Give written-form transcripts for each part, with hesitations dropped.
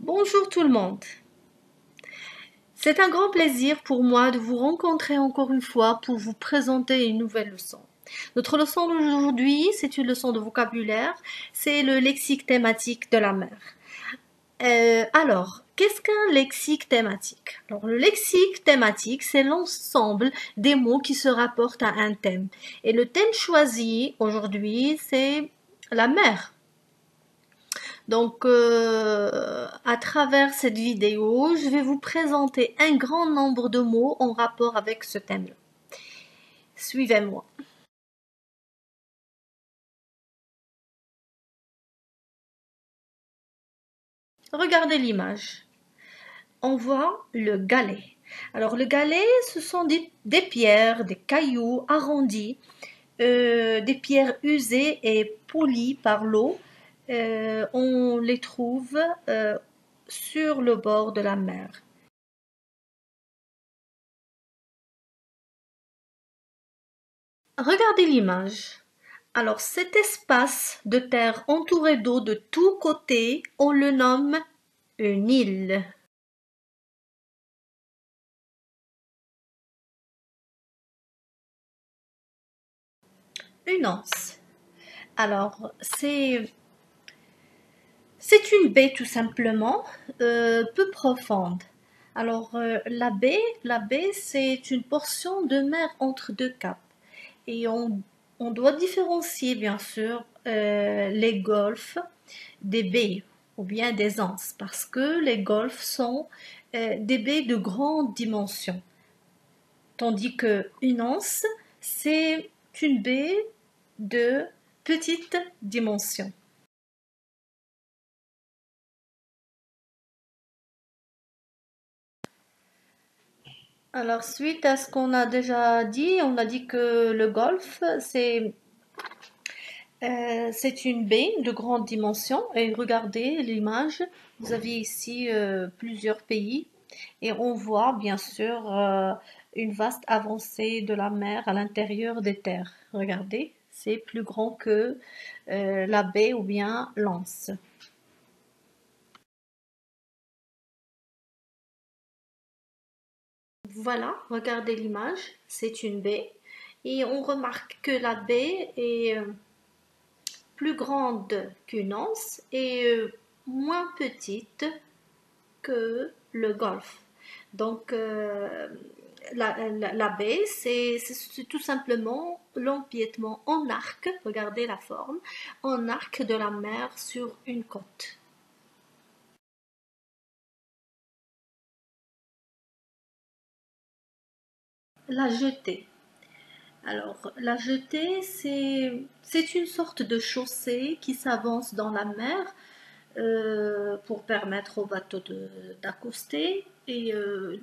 Bonjour tout le monde. C'est un grand plaisir pour moi de vous rencontrer encore une fois pour vous présenter une nouvelle leçon. Notre leçon d'aujourd'hui, c'est une leçon de vocabulaire, c'est le lexique thématique de la mer. Alors, qu'est-ce qu'un lexique thématique? Alors, le lexique thématique, c'est l'ensemble des mots qui se rapportent à un thème. Et le thème choisi aujourd'hui, c'est la mer. Donc, à travers cette vidéo, je vais vous présenter un grand nombre de mots en rapport avec ce thème-là. Suivez-moi. Regardez l'image. On voit le galet. Alors, le galet, ce sont des pierres, des cailloux arrondis, des pierres usées et polies par l'eau. On les trouve sur le bord de la mer. Regardez l'image. Alors cet espace de terre entouré d'eau de tous côtés, on le nomme une île. Une anse. Alors c'est une baie tout simplement, peu profonde. Alors la baie c'est une portion de mer entre deux caps. Et on doit différencier bien sûr les golfes des baies ou bien des anses parce que les golfes sont des baies de grande dimension, tandis qu'une anse c'est une baie de petite dimension. Alors suite à ce qu'on a déjà dit, on a dit que le golfe c'est une baie de grande dimension et regardez l'image, vous avez ici plusieurs pays et on voit bien sûr une vaste avancée de la mer à l'intérieur des terres. Regardez, c'est plus grand que la baie ou bien l'anse. Voilà, regardez l'image, c'est une baie et on remarque que la baie est plus grande qu'une anse et moins petite que le golfe. Donc, la baie, c'est tout simplement l'empiètement en arc, regardez la forme, en arc de la mer sur une côte. La jetée. Alors, la jetée, c'est une sorte de chaussée qui s'avance dans la mer pour permettre au bateau d'accoster. Et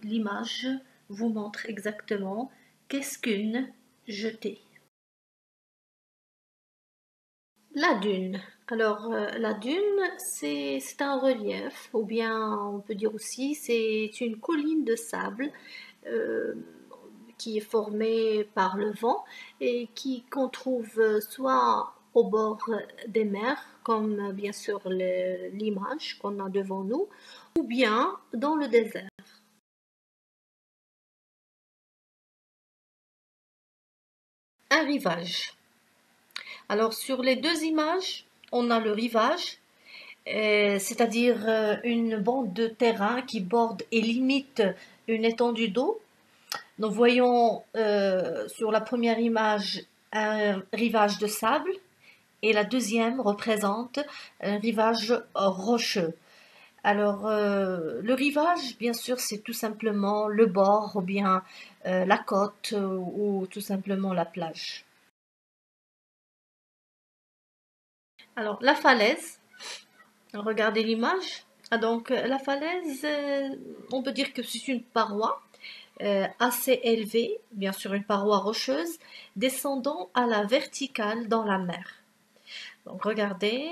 l'image vous montre exactement qu'est-ce qu'une jetée. La dune. Alors, la dune, c'est un relief, ou bien on peut dire aussi c'est une colline de sable euh, qui est formée par le vent et qu'on trouve soit au bord des mers, comme bien sûr l'image qu'on a devant nous, ou bien dans le désert. Un rivage. Alors, sur les deux images, on a le rivage, c'est-à-dire une bande de terrain qui borde et limite une étendue d'eau. Nous voyons sur la première image un rivage de sable et la deuxième représente un rivage rocheux. Alors, le rivage, bien sûr, c'est tout simplement le bord ou bien la côte ou tout simplement la plage. Alors, la falaise, regardez l'image. Ah, donc, la falaise, on peut dire que c'est une paroi assez élevée, bien sûr une paroi rocheuse, descendant à la verticale dans la mer. Donc regardez,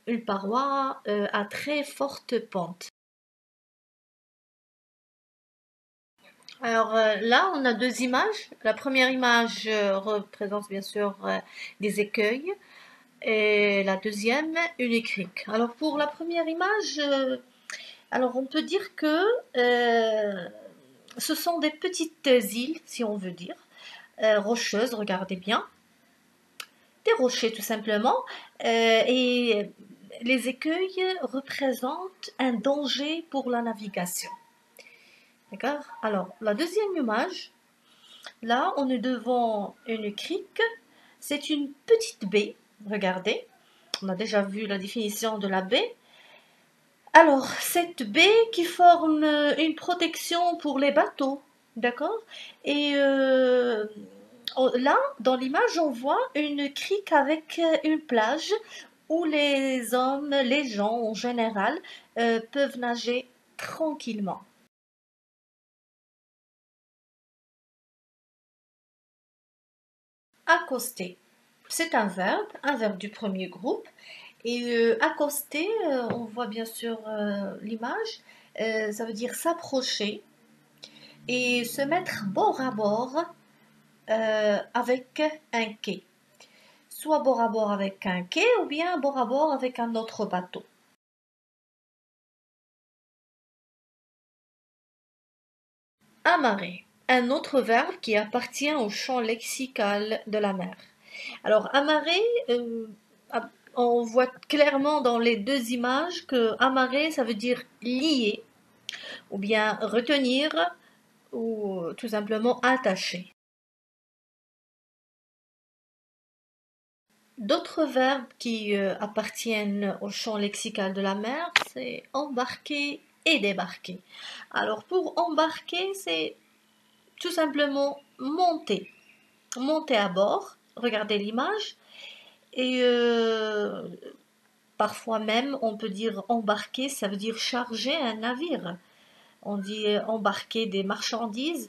une paroi à très forte pente. Alors là, on a deux images. La première image représente bien sûr des écueils et la deuxième, une crique. Alors pour la première image, alors on peut dire que ce sont des petites îles, si on veut dire, rocheuses, regardez bien, des rochers tout simplement, et les écueils représentent un danger pour la navigation. D'accord? Alors, la deuxième image, là, on est devant une crique, c'est une petite baie, regardez, on a déjà vu la définition de la baie. Alors, cette baie qui forme une protection pour les bateaux, d'accord? Et là, dans l'image, on voit une crique avec une plage où les hommes, les gens en général, peuvent nager tranquillement. Accoster, c'est un verbe du premier groupe. Et accoster, on voit bien sûr l'image, ça veut dire s'approcher et se mettre bord à bord avec un quai. Soit bord à bord avec un quai ou bien bord à bord avec un autre bateau. Amarrer, un autre verbe qui appartient au champ lexical de la mer. Alors amarrer, on voit clairement dans les deux images que amarrer, ça veut dire lier ou bien retenir ou tout simplement attacher. D'autres verbes qui appartiennent au champ lexical de la mer, c'est embarquer et débarquer. Alors pour embarquer, c'est tout simplement monter. Monter à bord, regardez l'image, et parfois même on peut dire embarquer, ça veut dire charger un navire. On dit embarquer des marchandises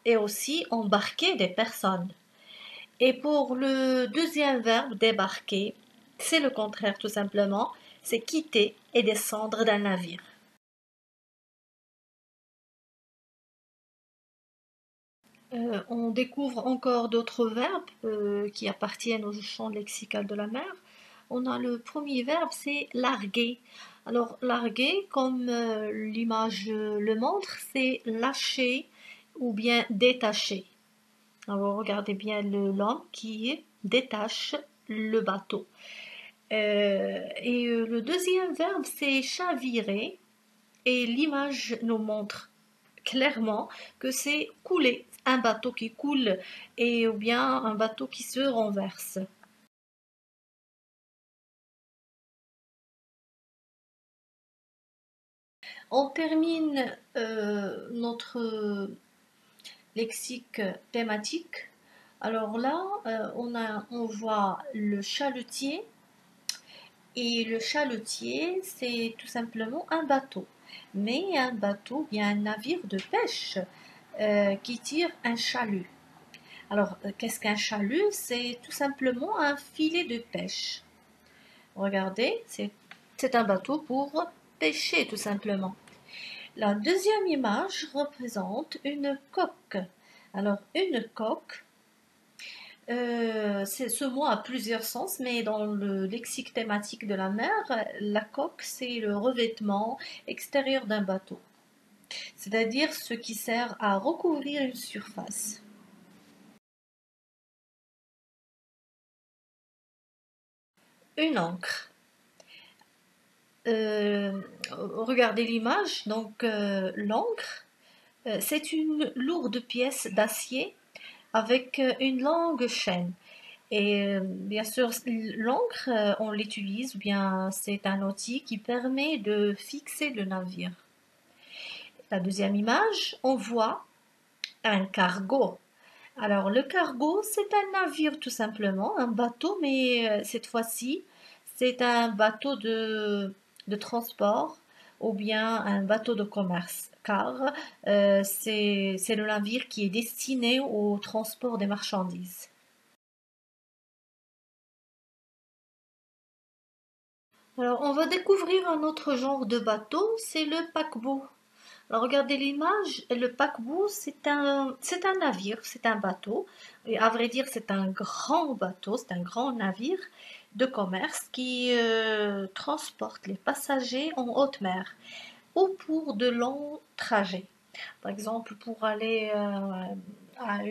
et aussi embarquer des personnes. Et pour le deuxième verbe, débarquer, c'est le contraire tout simplement, c'est quitter et descendre d'un navire. On découvre encore d'autres verbes qui appartiennent au champ lexical de la mer. On a le premier verbe, c'est larguer. Alors larguer, comme l'image le montre, c'est lâcher ou bien détacher. Alors regardez bien l'homme qui détache le bateau. Le deuxième verbe, c'est chavirer. Et l'image nous montre clairement que c'est couler. Un bateau qui coule et ou bien un bateau qui se renverse. On termine notre lexique thématique. Alors là, on voit le chalutier. Et le chalutier, c'est tout simplement un bateau. Mais un bateau, bien un navire de pêche qui tire un chalut. Alors, qu'est-ce qu'un chalut? C'est tout simplement un filet de pêche. Regardez, c'est un bateau pour pêcher tout simplement. La deuxième image représente une coque. Alors, une coque, ce mot a plusieurs sens, mais dans le lexique thématique de la mer, la coque, c'est le revêtement extérieur d'un bateau, c'est-à-dire ce qui sert à recouvrir une surface. Une encre. Regardez l'image, donc l'encre, c'est une lourde pièce d'acier avec une longue chaîne. Et bien sûr, l'encre, on l'utilise, ou bien c'est un outil qui permet de fixer le navire. La deuxième image, on voit un cargo. Alors le cargo, c'est un navire tout simplement, un bateau, mais cette fois-ci, c'est un bateau de transport ou bien un bateau de commerce, car c'est le navire qui est destiné au transport des marchandises. Alors, on va découvrir un autre genre de bateau, c'est le paquebot. Alors, regardez l'image, le paquebot, c'est un navire, c'est un bateau. Et à vrai dire, c'est un grand bateau, c'est un grand navire de commerce qui transportent les passagers en haute mer ou pour de longs trajets. Par exemple, pour aller à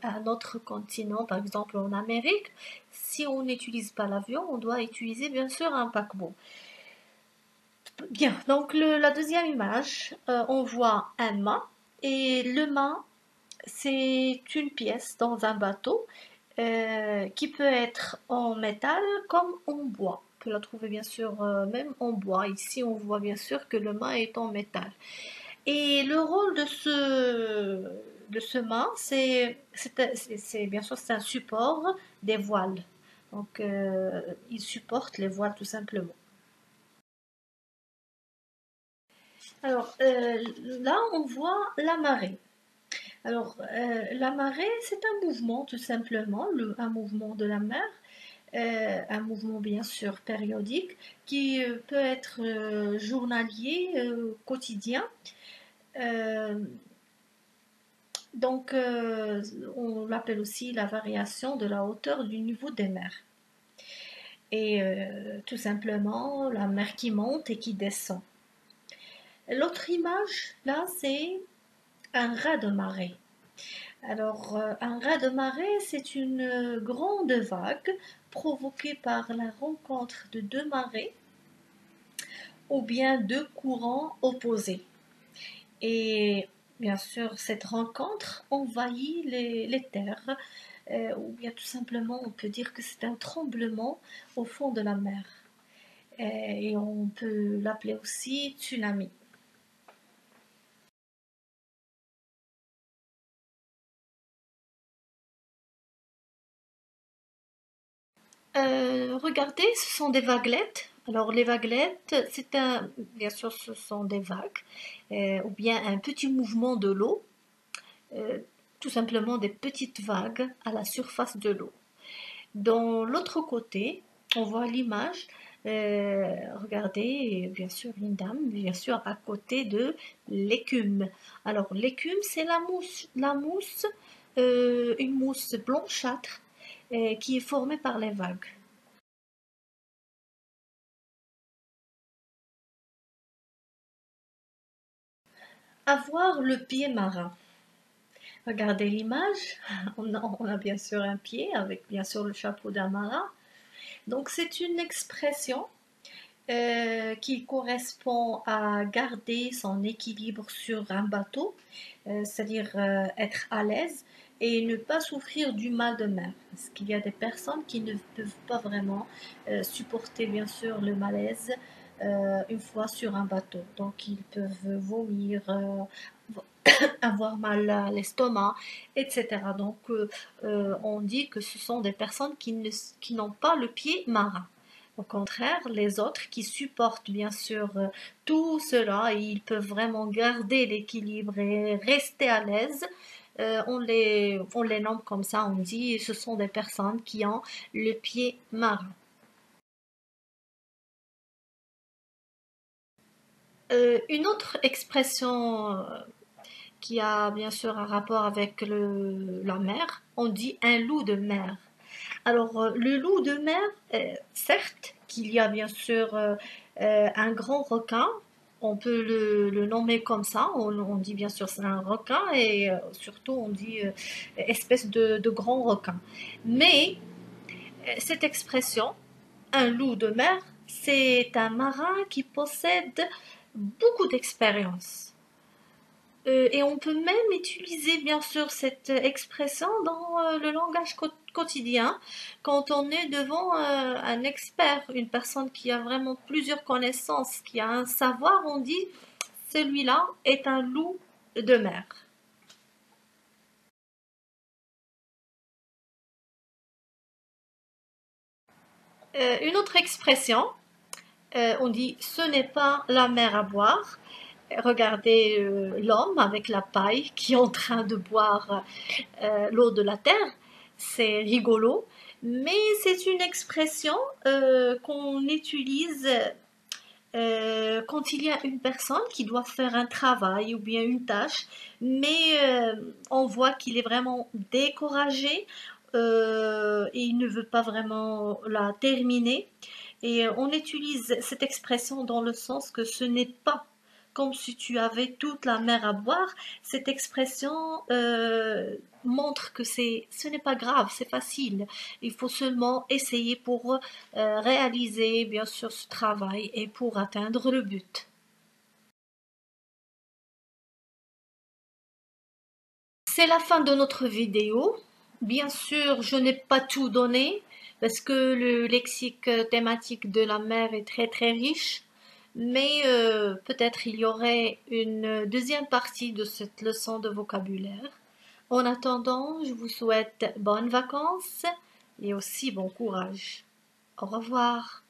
un autre continent, par exemple en Amérique, si on n'utilise pas l'avion, on doit utiliser bien sûr un paquebot. Bien, donc la deuxième image, on voit un mât et le mât, c'est une pièce dans un bateau qui peut être en métal comme en bois. On peut la trouver bien sûr même en bois. Ici, on voit bien sûr que le mât est en métal. Et le rôle de ce mât, c'est bien sûr c'est un support des voiles. Donc, il supporte les voiles tout simplement. Alors, là, on voit la marée. Alors, la marée, c'est un mouvement tout simplement, un mouvement de la mer, un mouvement bien sûr périodique qui peut être journalier, quotidien. Euh, donc, on l'appelle aussi la variation de la hauteur du niveau des mers. Et tout simplement, la mer qui monte et qui descend. L'autre image, là, c'est un raz de marée. Alors, un raz de marée, c'est une grande vague provoquée par la rencontre de deux marées ou bien deux courants opposés. Et bien sûr, cette rencontre envahit les terres, ou bien tout simplement, on peut dire que c'est un tremblement au fond de la mer. Et on peut l'appeler aussi tsunami. Regardez, ce sont des vaguelettes. Alors les vaguelettes, bien sûr, ce sont des vagues, ou bien un petit mouvement de l'eau, euh, tout simplement des petites vagues à la surface de l'eau. Dans l'autre côté, on voit l'image. Regardez, bien sûr, une dame, bien sûr, à côté de l'écume. Alors l'écume, c'est la mousse, une mousse blanchâtre qui est formée par les vagues. Avoir le pied marin. Regardez l'image. On a bien sûr un pied avec bien sûr le chapeau d'un marin. Donc c'est une expression qui correspond à garder son équilibre sur un bateau, c'est-à-dire être à l'aise et ne pas souffrir du mal de mer. Parce qu'il y a des personnes qui ne peuvent pas vraiment supporter bien sûr le malaise une fois sur un bateau. Donc ils peuvent vomir, avoir mal à l'estomac, etc. Donc on dit que ce sont des personnes qui n'ont pas le pied marin. Au contraire, les autres qui supportent bien sûr tout cela, et ils peuvent vraiment garder l'équilibre et rester à l'aise. On les nomme comme ça, on dit ce sont des personnes qui ont le pied marin. Une autre expression qui a bien sûr un rapport avec la mer, on dit un loup de mer. Alors, le loup de mer, certes, qu'il y a bien sûr un grand requin, on peut le nommer comme ça, on dit bien sûr c'est un requin et surtout on dit espèce de grand requin. Mais cette expression, un loup de mer, c'est un marin qui possède beaucoup d'expérience. Et on peut même utiliser bien sûr cette expression dans le langage quotidien quand on est devant un expert, une personne qui a vraiment plusieurs connaissances, qui a un savoir, on dit celui-là est un loup de mer. Une autre expression, on dit ce n'est pas la mer à boire. Regardez l'homme avec la paille qui est en train de boire l'eau de la terre. C'est rigolo, mais c'est une expression qu'on utilise quand il y a une personne qui doit faire un travail ou bien une tâche, mais on voit qu'il est vraiment découragé et il ne veut pas vraiment la terminer. Et on utilise cette expression dans le sens que ce n'est pas comme si tu avais toute la mer à boire. Cette expression montre que ce n'est pas grave, c'est facile. Il faut seulement essayer pour réaliser bien sûr ce travail et pour atteindre le but. C'est la fin de notre vidéo. Bien sûr, je n'ai pas tout donné parce que le lexique thématique de la mer est très très riche, mais peut-être il y aurait une deuxième partie de cette leçon de vocabulaire. En attendant, je vous souhaite bonnes vacances et aussi bon courage. Au revoir.